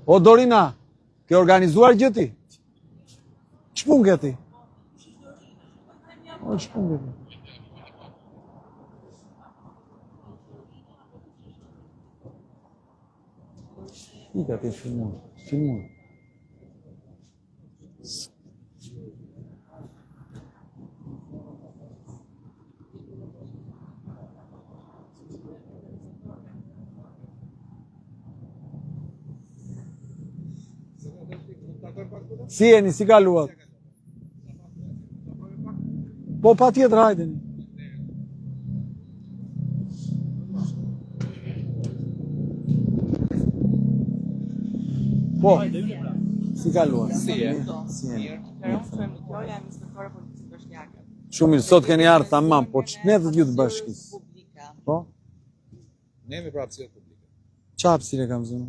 O Dorina, ke organizuar gjë ti? Ç'punë ke ti? O ç'punë ke ti? Ika ti filmon. Si jeni, si kaluat? Po pa tjetër, hajdeni. Po, si kaluat? Si e? Shumë mirë, sot keni ardhur tamam, po ç'mendët ju të bashkisë? Po? Ne jemi për hapësirë publike. Ç'a hapësirë kam zënë?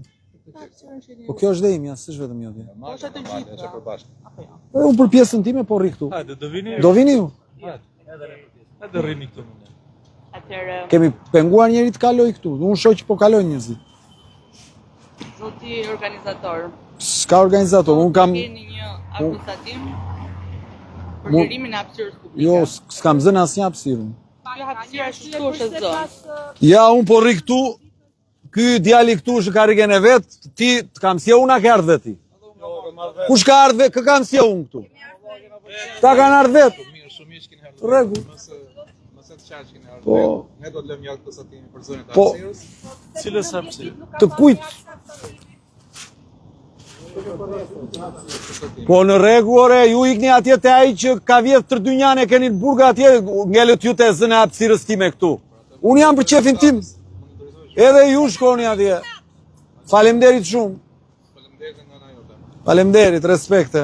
Po kjo është dhe imja, s'është vetëm jotja. Është të gjithë, është për bashkë. Unë për pjesën time po rri këtu. Hajde, do vini? Do vini ju? Hajde rrini këtu. Kemi penguar njëri të kaloj këtu. Unë shoh që po kalojnë njerëzit. Zoti organizator. S'ka organizator, unë kam... Keni një akuzatim për lirimin e hapësirës publike. Jo, s'kam zënë asnjë hapësirë. Kjo hapësira ashtu është zënë. Ja, unë po rri këtu, ky djali këtu është ka rikën e vet, ti të kam sjell unë a ke ardhur vetë ti? Kush ka ardhur vetë, kë kam sjell unë këtu? Ta kanë ardhur vetë. Shumë mirë që keni ardhur. Rregull. Mos e çaj që keni ardhur. Po. Ne do të lëmë jashtë konstatimin për zonën e Po. hapësirës. Cilës hapësirë? Të kujt? Po në rregull, ore, ju ikni atje te ai që ka vjedh tërdynjan e keni në burg atje, ngelët ju te zëna e hapësirës time këtu. Unë jam për qefin tim. Edhe ju shkoni atje. Faleminderit shumë. Faleminderit nga ana jote. Faleminderit, respekte.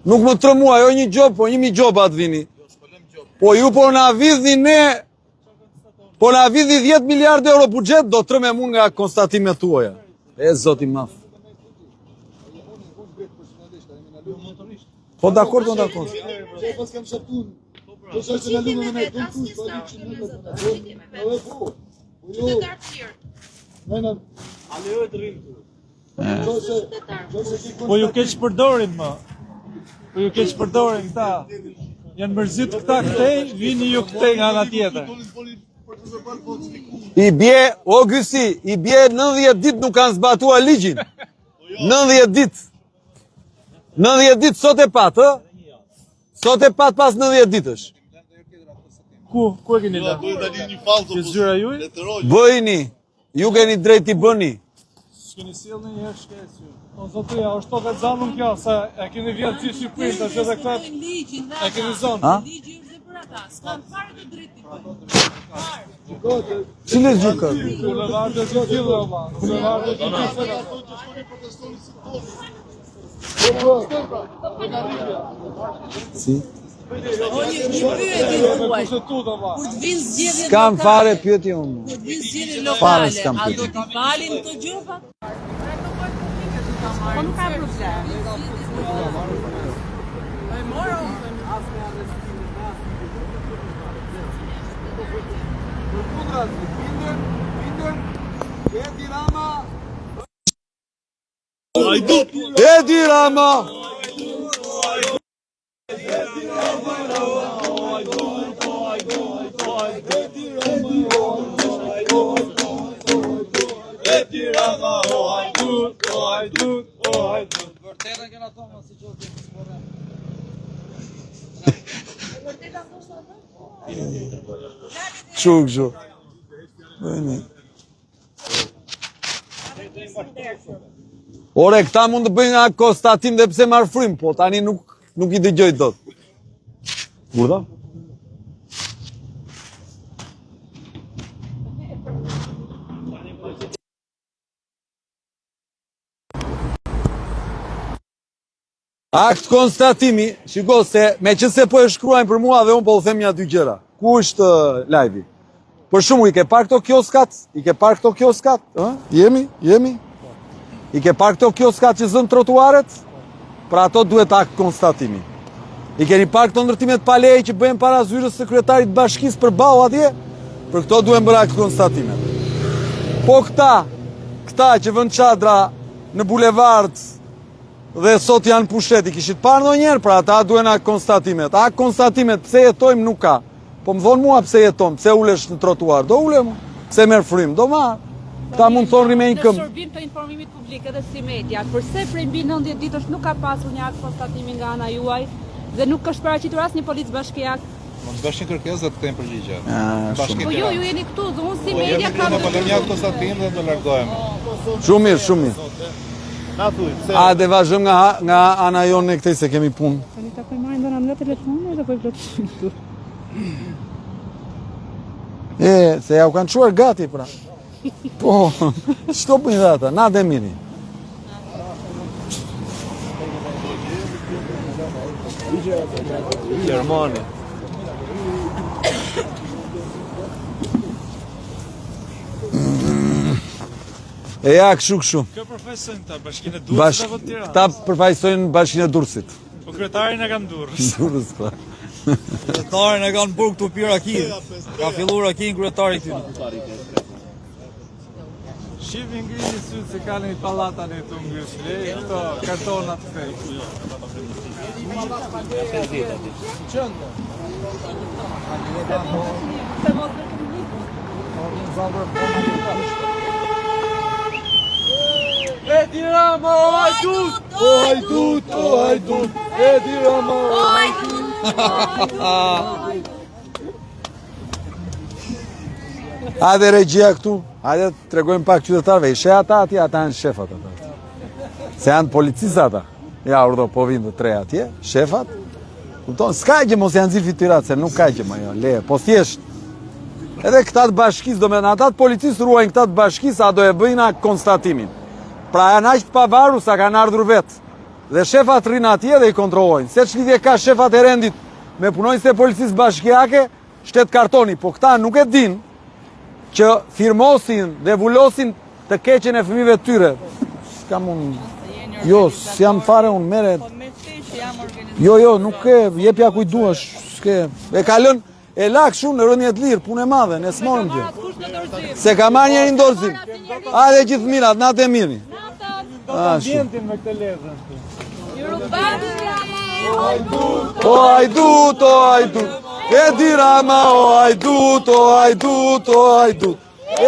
Nuk më trëmua, jo një gjop, po 1000 gjoba të vini. Po ju po na vidhni ne, po na vidhni 10 miliardë euro buxhet, do trëmem unë nga konstatimet tuaja. E zoti maf. Po dakord, po dakord. Po ju keq përdorin më. Po ju keq përdorin këta. Janë mërzit këta këtej, vini ju këtej nga ana tjetër. I bje, o Gysi, i bje 90 dit nuk kanë zbatuar ligjin. 90 dit. 90 dit sot e pat, ë? Sot e pat pas 90 ditësh. Ku e keni la? Ke zyra juj? Bëjni, ju keni drejt t'i bëni. S'keni sjell në një herë shkes ju. Po zotëria, është toka zanun kjo, se e keni vjetë gjithë Shqipërinë, tash edhe këta e keni zonë. Ha? Ligji është dhe për ata, s'kan fare të drejtë t'i bëjnë. Cile gjykat? Bulevardë të gjithë, ma. Bulevardë të gjithë. Si? O një pyetje thuaj. Kur të vinë zgjedhjet S'kam fare pyetje unë. kur të vinë zgjedhjet Fare lokale, s'kam a do pyetje. t'i falin këto gjëra? Po nuk ka problem. E morë. Edi Rama! Shumë gjo. Bëjni. Ore, këta mund të bëjnë nga konstatim dhe pse marrë frim, po tani nuk i dëgjoj dot. Burda? Akt konstatimi, shiko se me që se po e shkruajnë për mua dhe unë po u them një dy gjëra. Ku është live-i? Për shumë, i ke par këto kioskat? I ke par këto kioskat? Jemi? I ke par këto kioskat që zënë trotuaret? Pra ato duhet akt konstatimi. I keni par këto ndërtimet palej që bëjmë para zyrës sekretarit bashkisë për bau atje? Për këto duhet bërë akt konstatimet. Po këta që vënë çadra në bulevard dhe sot janë pushtet, i kishit parë ndonjëherë, pra ata duhen a konstatimet. A konstatimet pse jetojmë nuk ka. Po më thonë mua pse jeton, pse ulesh në trotuar, do ulem, pse merr frym, do marr. Ta mund thonë rime një këmbë. Në shërbim të informimit publik edhe si media, përse prej mbi 90 ditësh nuk ka pasur një akt konstatimi nga ana juaj dhe nuk është paraqitur asnjë polic bashkiak? Mund të bësh një kërkesë dhe të kthejmë përgjigje. Po ju jeni këtu, dhe unë si media kam Po lëm një konstatim dhe do largohem. Shumë mirë, shumë mirë. Na thuj, pse? A dhe vazhdojmë nga ana jonë këtej se kemi punë. Tani ta po marrin dhëna në telefon dhe po i vlotësojmë këtu. Se ja u kanë çuar gati pra. Po, çto bëjnë dhe ata, na dhe miri. Gjermani. E ja, kështu. Kë përfaqësojnë ta bashkinë e Durrësit apo të Tiranës? Ta përfaqësojnë bashkinë e Durrësit. Po kryetarin e kanë Durrës. Durrës, pra. Kryetarin e kanë burg të pi rakin. Ka filluar rakin kryetari këty. Shifin ngrini sytë se kanë i pallatan e të ngrysh. Këto kartonat këtej. Edi Rama, o hajdut! O hajdut, o hajdut! Edi Rama, o hajdut! Hajde regjia këtu, hajde të tregojmë pak qytetarëve, i sheh ata atje, ata janë shefat ata. Se janë policisë ata. Ja, urdo, po vinë të tre atje, shefat. Kupton, s'ka gjë mos janë zilë fitirat, se nuk ka gjë më jo, leje, po thjesht. Edhe këta të bashkisë, do me në ata të policisë ruajnë këta të bashkisë, a do e bëjnë konstatimin. Pra janë aq të pavarur sa kanë ardhur vetë. Dhe shefat rrinë atje dhe i kontrollojnë. Se ç'lidhje ka shefat e rendit me punonjësit e policisë bashkiake, shtet kartoni, po këta nuk e dinë që firmosin dhe vullosin të keqen e fëmijëve të tyre. S'kam unë. Jo, s'jam fare unë, mere. Po me që jam organizuar. Jo, nuk e, jepja kuj duash, s'ke. E kalën, e lak shumë në rënjet lirë, punë e madhe, ne s'morëm gjë. Se ka marrë njëri në dorëzim. Hajde gjithë mirat, natë e mirë. Ambientin me këtë lezën. O hajdut, o hajdut. Edi Rama, o hajdut, o hajdut, o hajdut.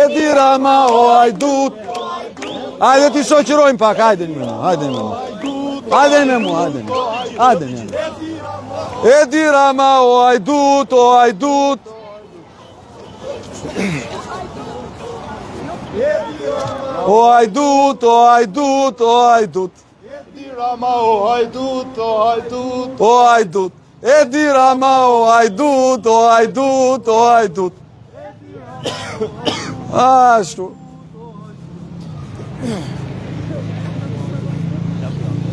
Edi Rama, o hajdut. Hajde t'i shoqërojmë pak, hajde me mu, hajde me mu. Hajde me mu, hajde me mu. Hajde me mu. Edi Rama, o hajdut, o hajdut. O hajdut, o hajdut, o hajdut. Edi Rama, o hajdut, o hajdut. O hajdut. Edi Rama, o hajdut, o hajdut, o hajdut. Ashtu.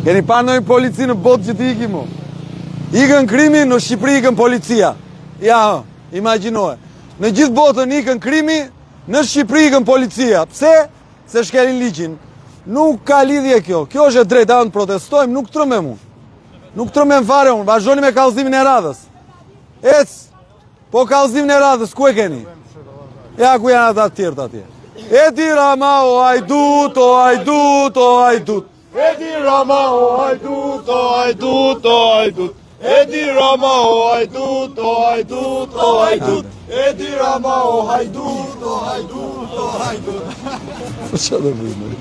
Keni pa ndonjë polici në botë që t'i iki mo? Ikën krimi, në Shqipëri ikën policia. Ja, imagjinoje. Në gjithë botën ikën krimi, në Shqipëri ikën policia. Pse? Se shkelin ligjin. Nuk ka lidhje kjo. Kjo është e drejta, në protestojmë, nuk trëmem unë. Nuk trëmem fare unë, vazhdoni me kallëzimin e radhës. Ec, po kallëzimin e radhës, ku e keni? Ja, ku janë ata të tjertë atje. Edi Rama, o hajdut, o hajdut, o hajdut. Edi Rama, o hajdut, o hajdut, o hajdut. Edi Rama, o hajdut, o hajdut, o hajdut. Edi Rama, o hajdut, o hajdut, o hajdut. Po që do bëjmë?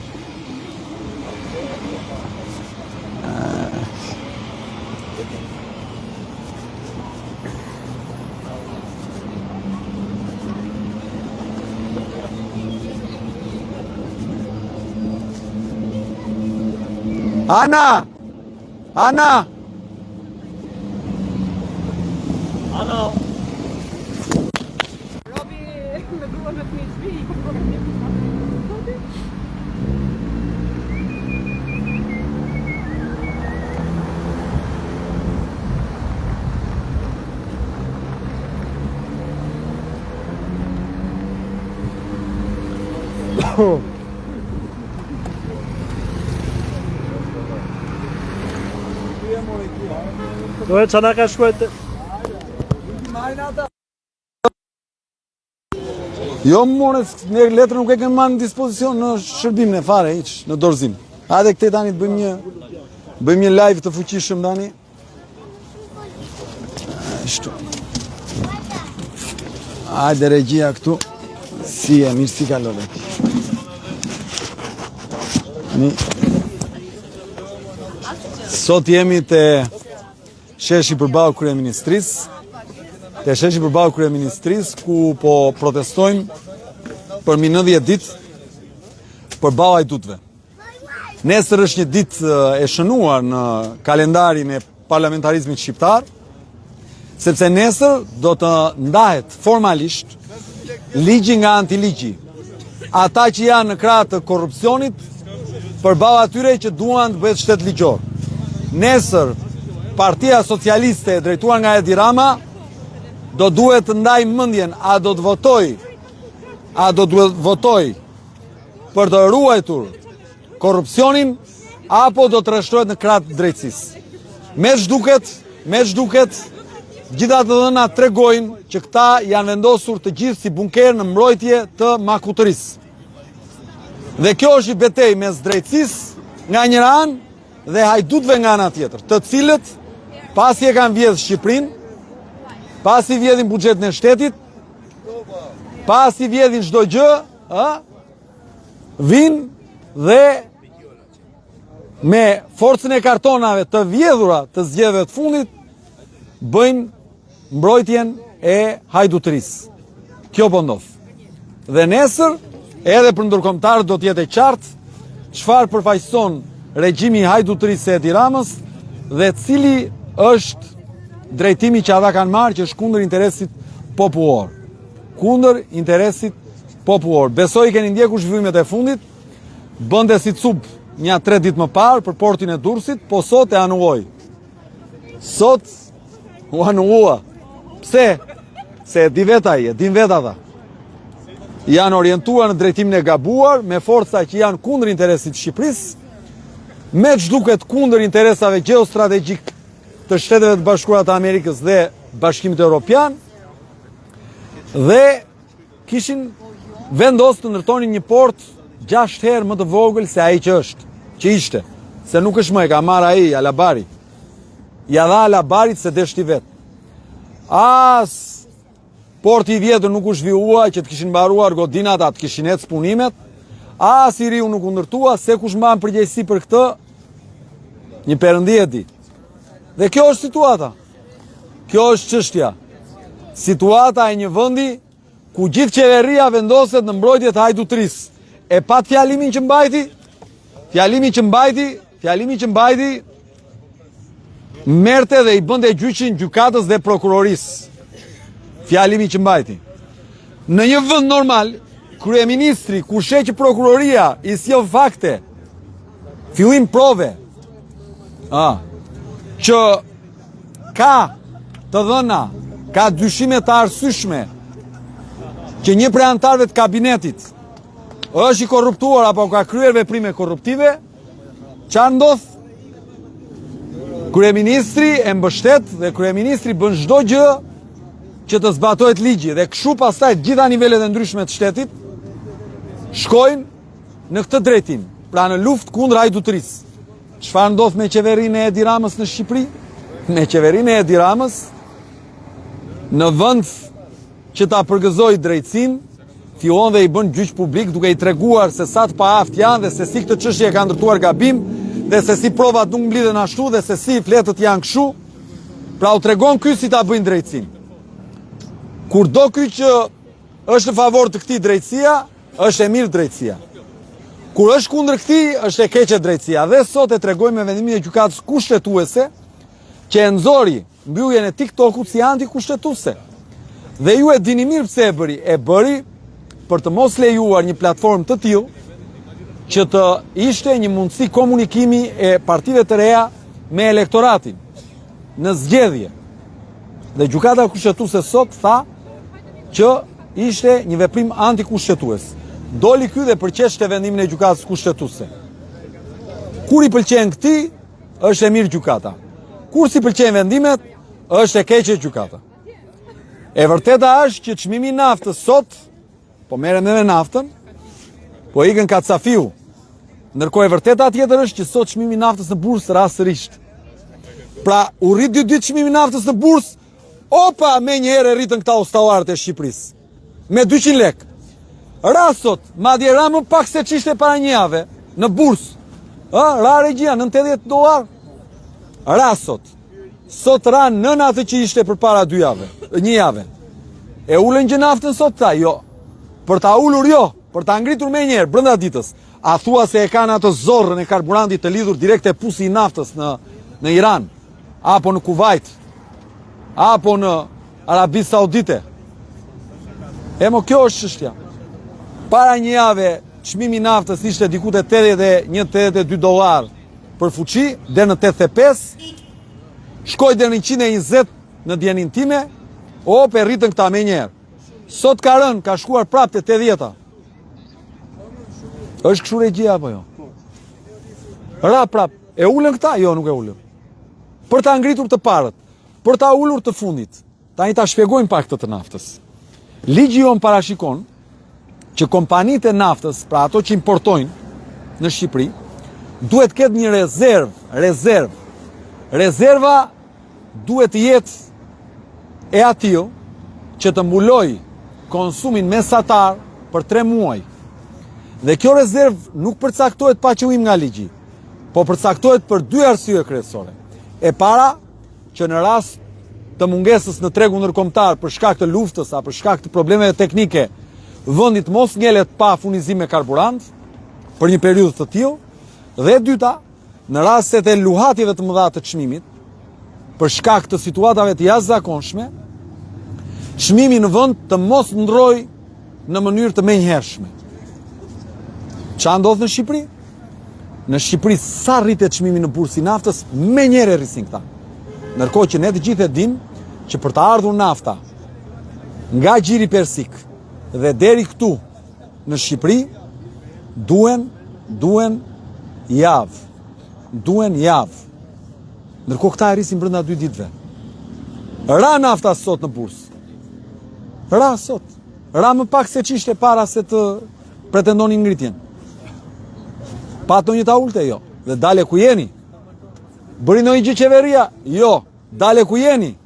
Ana! Ana! Robi me gruan me fëmijë shtëpi. Do e çana ka shkruajt. Jo, more, ne letrën nuk e kemë marrë në dispozicion në shërbimin e fare, hiç, në dorëzim. Hajde këte tani të bëjmë një live të fuqishëm tani. Ashtu. Hajde regjia këtu. Si e mirë, si kalove. Sot jemi të sheshi përballë kryeministrisë. Te sheshi përballë kryeministrisë ku po protestojmë për 90 ditë përballë ajdutëve. Nesër është një ditë e shënuar në kalendarin e parlamentarizmit shqiptar, sepse nesër do të ndahet formalisht ligji nga antiligji. Ata që janë në krah të korrupsionit përballë atyre që duan të bëhet shtet ligjor. Nesër Partia Socialiste e drejtuar nga Edi Rama do duhet të ndaj mendjen a do të votoj për të ruajtur korrupsionin apo do të rreshtohet në krah të drejtësisë. Me ç'duket, gjitha të dhëna tregojnë që këta janë vendosur të gjithë si bunker në mbrojtje të makutërisë. Dhe kjo është i betejë mes drejtësisë nga njëra anë dhe hajdutëve nga ana tjetër, të cilët pasi e kanë vjedhur Shqipërinë, pasi vjedhin buxhetin e shtetit, pasi vjedhin çdo gjë, vinë dhe me forcën e kartonave të vjedhura të zgjedhjeve të fundit bëjnë mbrojtjen e hajdutërisë. Kjo po ndodh. Dhe nesër, edhe për ndërkombëtarët do të jetë e qartë çfarë përfaqëson regjimi i hajdutërisë së Edi Ramës dhe cili është drejtimi që ata kanë marrë, që është kundër interesit popullor. Kundër interesit popullor. Besoj keni ndjekur zhvillimet e fundit, bënde si cup një 3 ditë më parë për portin e Durrësit, po sot e anulloi. Sot u anullua. Pse? Se e di vetë ai, e din vetë ata. Janë orientuar në drejtimin e gabuar, me forca që janë kundër interesit të Shqipërisë, me ç'duket kundër interesave gjeostrategjik të Shteteve të Bashkuara të Amerikës dhe Bashkimit Evropian, dhe kishin vendosur të ndërtonin një port 6 herë më të vogël se ai që ishte, se nuk është më, e ka marrë ai Alabari. Ja dha Alabarit se deshti vet. As porti i vjetër nuk u zhvillua që të kishin mbaruar godinat, atë kishin ecë punimet, as i riu nuk u ndërtua, se kush mban përgjegjësi për këtë, një perëndi e di. Dhe kjo është situata. Kjo është çështja. Situata e një vendi ku gjithë qeveria vendoset në mbrojtje të hajdutërisë. E pat fjalimin që mbajti, merte dhe i bënte gjyqin gjykatës dhe prokurorisë. Fjalimi që mbajti. Në një vend normal, kryeministri kur sheh që prokuroria i sjell fakte, fillim prove, që ka të dhëna, ka dyshime të arsyeshme që një prej anëtarëve të kabinetit është i korruptuar apo ka kryer veprime korruptive, çfarë ndodh? Kryeministri e mbështet dhe kryeministri bën çdo gjë që të zbatohet ligji, dhe kështu pastaj gjitha nivelet e ndryshme të shtetit shkojnë në këtë drejtim, pra në luftë kundër hajdutërisë. Çfarë ndodh me qeverinë e Edi Ramës në Shqipëri? Me qeverinë e Edi Ramës, në vend që ta përgëzojë drejtësinë, fillon dhe i bën gjyq publik duke i treguar se sa të paaft janë dhe se si këtë çështje ka ndërtuar gabim dhe se si provat nuk mblidhen ashtu dhe se si fletët janë kështu. Pra u tregon ky si ta bëjnë drejtësinë. Kurdo ky që është në favor të këtij drejtësia, është e mirë drejtësia. Kur është kundër këtij, është e keqe drejtësia. Dhe sot e tregojmë me vendimin e gjykatës kushtetuese që e nxori mbylljen e TikTokut si antikushtetuese. Dhe ju e dini mirë pse e bëri. E bëri për të mos lejuar një platformë të tillë që të ishte një mundësi komunikimi e partive të reja me elektoratin në zgjedhje. Dhe gjykata kushtetuese sot tha që ishte një veprim antikushtetues. Doli ky dhe përqeshte vendimin e gjykatës kushtetuese. Kur i pëlqen këtij, është e mirë gjykata. Kur si pëlqen vendimet, është e keqe gjykata. E vërteta është që çmimi i naftës sot, po merrem edhe me naftën, po ikën Kacafiu, Ndërkohë e vërteta tjetër është që sot çmimi i naftës në bursë rastërisht. Pra, u rrit 2 ditë çmimi i naftës në bursë, opa, me njëherë rritën këta ushtarët e Shqipërisë. Me 200 lekë. Ra sot, madje ra më pak se ç'ishte para një jave në bursë. Ra regjia $90. Ra sot. Sot ra nën atë që ishte përpara 2 jave, një jave. E ulën gjë naftën sot ta, jo. Për ta ulur jo, për ta ngritur me njëherë brenda ditës. A thua se e kanë atë zorrën e karburantit të lidhur direkt e pusi i naftës në Iran, apo në Kuvajt, apo në Arabi Saudite? Kjo është çështja. Para një jave, çmimi i naftës ishte diku te $81-82 për fuqi, deri në 85, shkoi deri në 120 në dijenin time, e rritën këta me njëherë. Sot ka rënë, ka shkuar prapë te 80. Është kështu regjia apo jo? Ra prap, e ulën këta? Jo, nuk e ulën. Për ta ngritur të parët, për ta ulur të fundit. Tani ta shpjegojmë pak të naftës. Ligji jon parashikon që kompanitë e naftës, pra ato që importojnë në Shqipëri, duhet ketë një rezervë. Rezerva duhet të jetë e atill që të mbuloj konsumin mesatar për 3 muaj. Dhe kjo rezervë nuk përcaktohet pa qëllim nga ligji, po përcaktohet për 2 arsye kryesore. E para, që në rast të mungesës në tregun ndërkombëtar për shkak të luftës apo për shkak të problemeve teknike, vendit mos ngelet pa furnizim me karburant për një periudhë të tillë, dhe e dyta, në rastet e luhatjeve të mëdha të çmimit, për shkak të situatave të jashtëzakonshme, çmimi në vend të mos ndrojë në mënyrë të menjëhershme. Ç'a ndodh në Shqipëri? Në Shqipëri sa rritet çmimi në bursë i naftës, menjëherë rrisin këta. Ndërkohë që ne të gjithë e dimë që për të ardhur nafta nga Gjiri Persik dhe deri këtu në Shqipëri duhen javë. Ndërkohë këta e rrisin brenda 2 ditëve. Ra nafta sot në bursë. Ra sot. Ra më pak se ç'ishte para se të pretendonin ngritjen. Pat në një ta ulte? Jo. Dhe dale ku jeni? Bëri në një gjë qeveria? Jo. Dale ku jeni?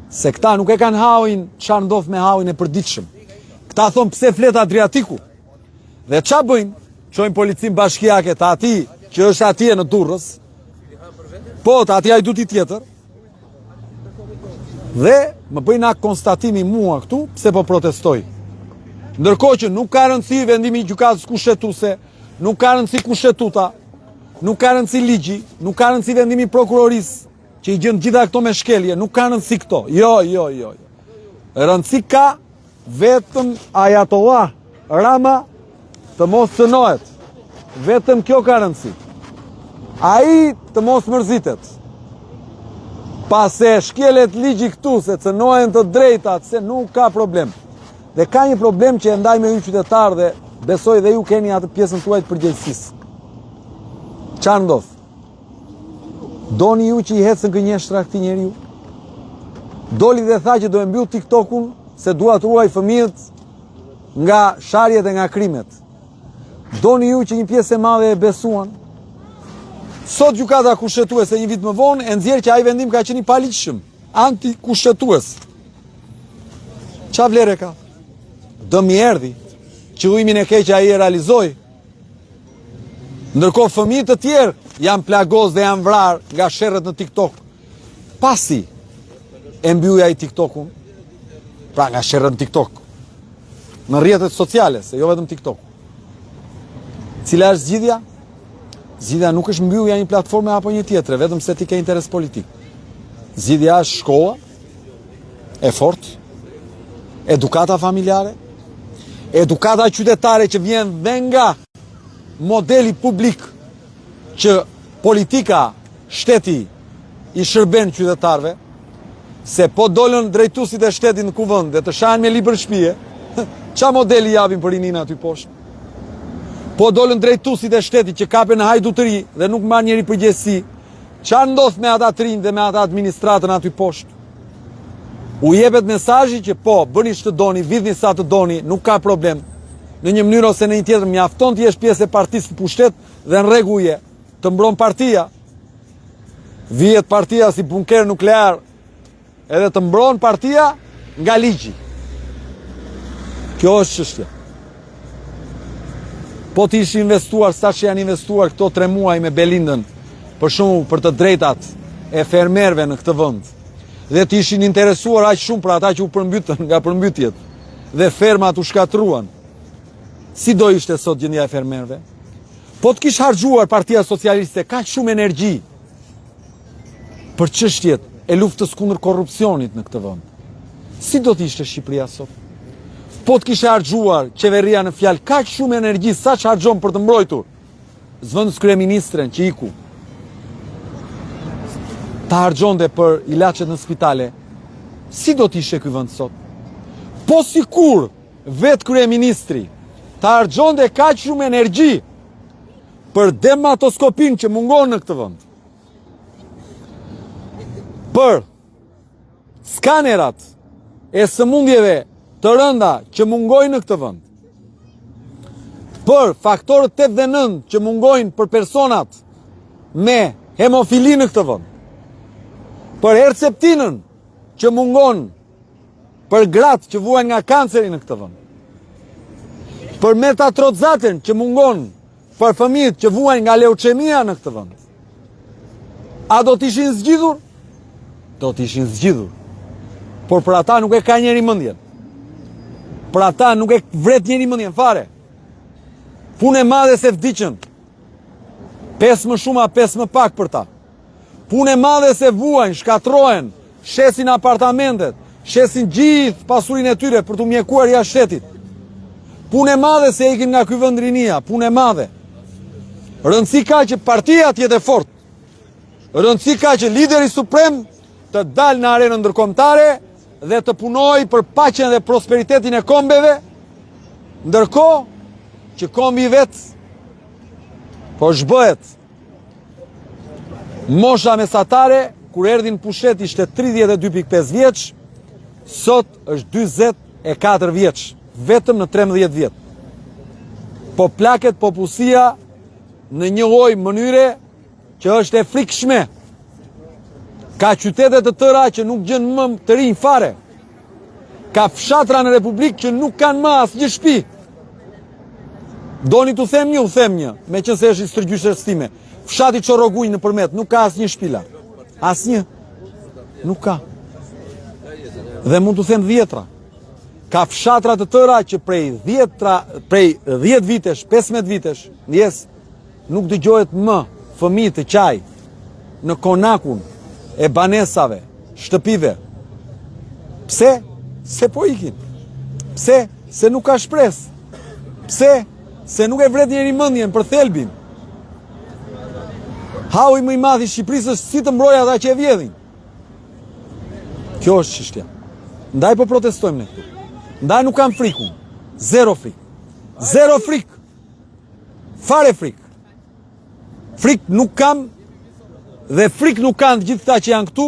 Se këta nuk e kanë hauin çfarë ndodh me hauin e përditshëm. Këta thonë pse flet Adriatiku. Dhe ç'a bëjnë? Çojnë policin bashkiake të ati që është atje në Durrës. Po, të ati ajduti tjetër. Dhe më bëjnë akt konstatimi mua këtu pse po protestoj. Ndërkohë që nuk ka rëndësi vendimi i gjykatës kushtetuese, nuk ka rëndësi kushtetuta, nuk ka rëndësi ligji, nuk ka rëndësi vendimi i prokurorisë që i gjen gjitha këto me shkelje, nuk ka rëndësi këto. Jo. Rëndësi ka vetëm Ajatollah Rama të mos cënohet. Vetëm kjo ka rëndësi. Ai të mos mërzitet. Pase shkelet ligji këtu se cënohen të drejtat, se nuk ka problem. Dhe ka një problem që e ndaj me ju qytetarë dhe besoj dhe ju keni atë pjesën tuaj të përgjegjësisë. Çfarë ndodh? Doni ju që i hecën gënjeshtra këtij njeriu? Doli dhe tha që do e mbyll TikTokun se dua të ruaj fëmijët nga sharjet e nga krimet. Doni ju që një pjesë e madhe e besuan? Sot gjykata kushtetuese një vit më vonë e nxjerr që ai vendim ka qenë i paligjshëm, antikushtetues. Ç'a vlerë ka? Dëm i erdhi. Qëllimin e keq ai e realizoi. Ndërkohë fëmijët të tjerë janë plagos dhe janë vrarë nga sherrët në TikTok. Pasi e mbylli ai TikTokun, pra nga sherrët në TikTok, në rrjetet sociale, se jo vetëm TikTok. Cila është zgjidhja? Zgjidhja nuk është mbyllja një platforme apo një tjetre, vetëm se ti ke interes politik. Zgjidhja është shkolla e fortë, edukata familjare, edukata qytetare që vjen dhe nga modeli publik që politika shteti i shërben qytetarve, se po dolën drejtuesit e shtetit në kuvend dhe të shahen me libër shtëpie, ç'a modeli japin për rinin aty poshtë? Po dolën drejtuesit e shtetit që kapen në hajdutëri dhe nuk marr njëri përgjegjësi, ç'a ndodh me ata të rinj dhe me ata administratën aty poshtë? U jepet mesazhi që po, bëni ç'të doni, vidhni sa të doni, nuk ka problem. në një mënyrë ose në një tjetër, mjafton të jesh pjesë e partisë të pushtet dhe në rregull je, të mbron partia. Vihet partia si bunker nuklear, edhe të mbron partia nga ligji. Kjo është çështja. Po të ishi investuar sa që janë investuar këto 3 muaj me Belindën, për shembull për të drejtat e fermerëve në këtë vend, dhe të ishin interesuar aq shumë për ata që u përmbytën nga përmbytjet dhe fermat u shkatruan, si do ishte sot gjendja e fermerëve? Po të kishte harxhuar Partia Socialiste kaq shumë energji për çështjet e luftës kundër korrupsionit në këtë vend, si do të ishte Shqipëria sot? Po të kishte harxhuar qeveria në fjalë kaq shumë energji sa që harxhon për të mbrojtur zvendës kryeministren që iku, ta harxhonte për ilaçet në spitale, si do të ishte ky vend sot? Po sikur vetë kryeministri ta harxhonte kaq shumë energji për dematoskopin që mungon në këtë vend, për skanerat e sëmundjeve të rënda që mungojnë në këtë vend, për faktorët 8 dhe 9 që mungojnë për personat me hemofili në këtë vend, për herceptinën që mungon për gratë që vuajnë nga kanceri në këtë vend, për metatrozatën që mungon për fëmijët që vuajnë nga leuqemia në këtë vend. A do t'ishin zgjidhur? Do t'ishin zgjidhur. Por për ata nuk e ka njeri mendjen. Për ata nuk e vret njeri mendjen fare. Punë e madhe se vdiqën. 5 më shumë a 5 më pak për ta. Punë e madhe se vuajnë, shkatrohen, shesin apartamentet, shesin gjithë pasurinë e tyre për t'u mjekuar jashtë shtetit. Punë e madhe se ikin nga ky vend rinia, punë e madhe. Rëndësi ka që partia të jetë e fortë. Rëndësi ka që lideri suprem të dalë në arenën ndërkombëtare dhe të punojë për paqen dhe prosperitetin e kombeve, ndërkohë që kombi vet po zhbëhet. Mosha mesatare kur erdhi në pushtet ishte 32.5 vjeç, sot është 24 vjeç, vetëm në 13 vjet. Po plaket popullsia në një lloj mënyre që është e frikshme. Ka qytete të tëra që nuk gjën më të rinj fare. Ka fshatra në Republikë që nuk kanë më asnjë shtëpi. Doni t'u them një, u them një, me që se është i stërgjyshes time. Fshati Çorroguj në përmet nuk ka asnjë shtëpila. Asnjë. Nuk ka. Dhe mund t'u them 10. Ka fshatra të tëra që prej 10 vitesh, 15 vitesh, nuk dëgjohet më fëmijë të qaj në konakun e banesave, shtëpive. Pse? Se po ikin. Pse? Se nuk ka shpresë. Pse? Se nuk e vret njeri mendjen për thelbin. Haui më i madh i Shqipërisë është si të mbrojë ata që e vjedhin. Kjo është çështja. Ndaj po protestojmë ne këtu. Ndaj nuk kam frikun. Zero frikë. Zero frikë. Fare frikë. Frikë nuk kam dhe frikë nuk kanë të gjithë këta që janë këtu,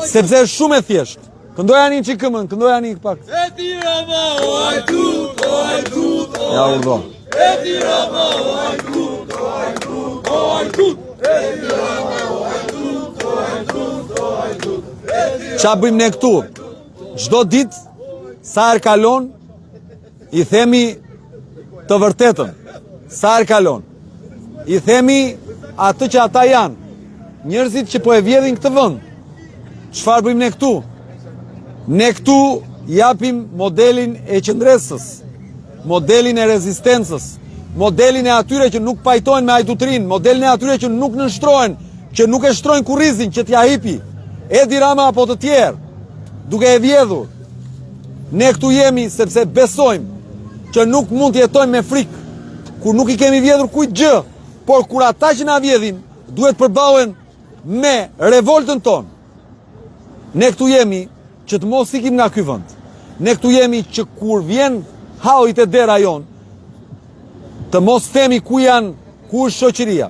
sepse është shumë e thjeshtë. Këndoja një që këmën, këndoja një pak. E tira ma o hajdut, o hajdut, o Ja urdo. E tira ma o hajdut, o hajdut, o hajdut. E tira ma o hajdut, o hajdut, o hajdut. Qa bëjmë ne këtu? Çdo ditë, sa herë kalon, i themi të vërtetën. Sa herë kalon. I themi atë që ata janë. Njerëzit që po e vjedhin këtë vend. Çfarë bëjmë ne këtu? Ne këtu japim modelin e qëndresës, modelin e rezistencës, modelin e atyre që nuk pajtojnë me ajdutrin, modelin e atyre që nuk nështrojnë, që nuk e shtrojnë kurrizin që t'ja hipi, Edi Rama apo të tjerë, duke e vjedhur. Ne këtu jemi sepse besojmë që nuk mund të jetojmë me frikë, kur nuk i kemi vjedhur kujt gjë, por kur ata që na vjedhin, duhet përballen me revoltën tonë. Ne këtu jemi që të mos ikim nga ky vend. Ne këtu jemi që kur vjen haujt e dera jon, të mos themi ku janë, ku është shoqëria,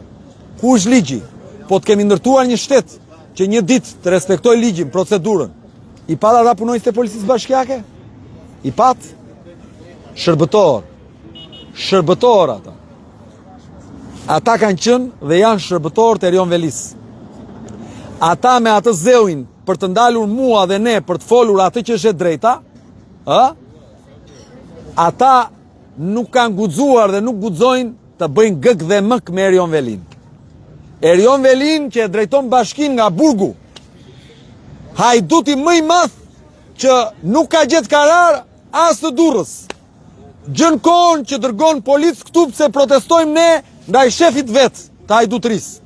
ku është ligji, po të kemi ndërtuar një shtet që një ditë të respektoj ligjin, procedurën. I pat ata punojnësit e policisë bashkiake? I pat? Shërbëtor ata. Ata kanë qenë dhe janë shërbëtor të Erion Velis. Ata me atë zeuin për të ndalur mua dhe ne për të folur atë që është e drejta, ata nuk kanë guxuar dhe nuk guxojnë të bëjnë gëk dhe mëk me Erion Velin. Erion Velin që e drejton bashkin nga burgu. Hajduti më i madh që nuk ka gjetë karar as të Durrës. Gjën kohën që dërgon policë këtu pse protestojmë ne ndaj shefit vet të hajdutërisë.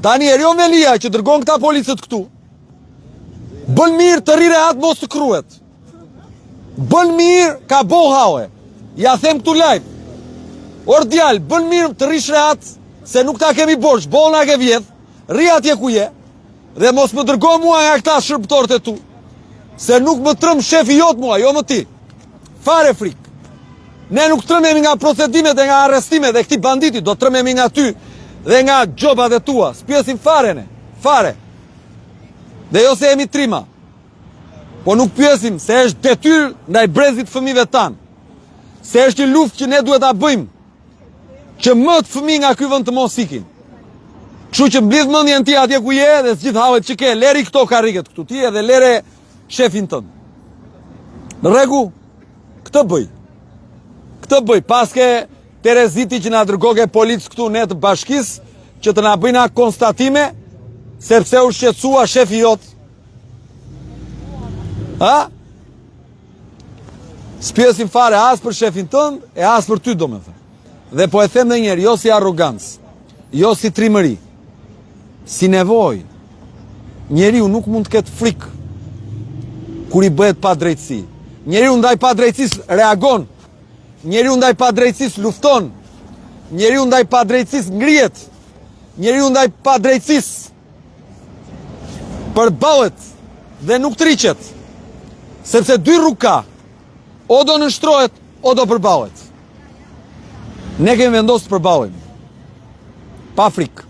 Tani Erion Velia që dërgon këta policët këtu, bën mirë të rire atë mos të kryet. Bën mirë ka bo haue. Ja them këtu live. Or djalë, bën mirë të rish rehat, se nuk ta kemi borç, bona ke vjedh, ri atje ku je, dhe mos më dërgo mua nga këta shërbëtorët e tu, se nuk më trëm shefi jot mua, jo më ti. Fare frik. Ne nuk trëmemi nga procedimet dhe nga arrestimet dhe këti banditi, do trëmemi nga ty dhe nga gjobat e tua. Spjesim fare ne, fare. Dhe jo se jemi trima. Po nuk pyesim se është detyr ndaj brezit fëmijëve tanë. Se është një luftë që ne duhet ta bëjmë. Që më të fëmijë nga ky vend të mos ikin. Kështu që mblidh mendjen ti atje ku je dhe gjithë hallet që ke, leri këto karriget këtu ti edhe lere shefin tënd. Në rregull, këtë bëj. Këtë bëj. Paske Tereziti që na dërgoke policë këtu ne të bashkisë që të na bëjnë konstatime sepse u shqetësua shefi jot. Spjesim fare as për shefin tënd e as për ty domethënë. Dhe po e them edhe një herë, jo si arrogancë, jo si trimëri, si nevojë. Njeriu nuk mund të ketë frikë kur i bëhet pa drejtësi. Njeriu ndaj pa drejtësisë reagon. Njeriu ndaj pa drejtësisë lufton. Njeriu ndaj pa drejtësisë ngrihet. Njeriu ndaj pa drejtësisë përballet dhe nuk triqet. Sepse dy rrugë ka. O do nështrohet, o do përballet. Ne kemi vendosur të përballemi. Pa frikë.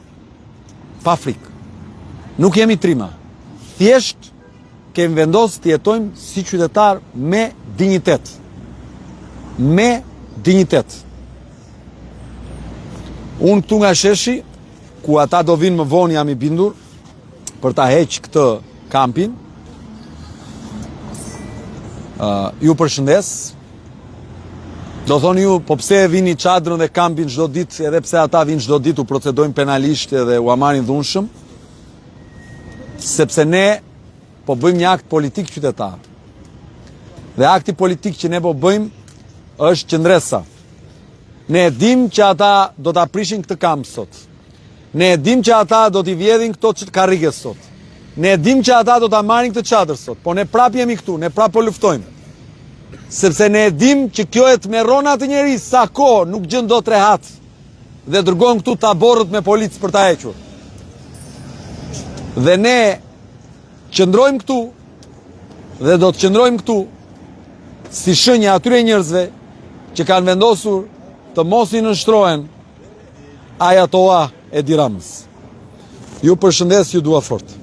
Pa frikë. Nuk jemi trima. Thjesht kemi vendosur të jetojmë si qytetar me dinjitet. Me dinjitet. Unë këtu nga sheshi, ku ata do vinë më vonë jam i bindur, për ta heq këtë kampin, ju përshëndes. Do thoni ju, po pse vini çadrën dhe kampin çdo ditë, edhe pse ata vinë çdo ditë, u procedojnë penalisht edhe u marrin dhunshëm, sepse ne po bëjmë një akt politik qytetar. Dhe akti politik që ne po bëjmë është qëndresa. Ne e dim që ata do ta prishin këtë kamp sot. Ne e dim që ata do t'i vjedhin këto karrige sot. Ne e dim që ata do ta marrin këtë çadër sot, po ne prap jemi këtu, ne prap po luftojmë. Sepse ne e dim që kjo e të merron atë njerëz sa kohë nuk gjën dot rehat dhe dërgon këtu taborët me policë për ta hequr. Dhe ne qëndrojmë këtu dhe do të qëndrojmë këtu si shenjë atyre njerëzve që kanë vendosur të mos i nështrohen Ajatolla Edi Ramës. Ju përshëndes, ju dua fort.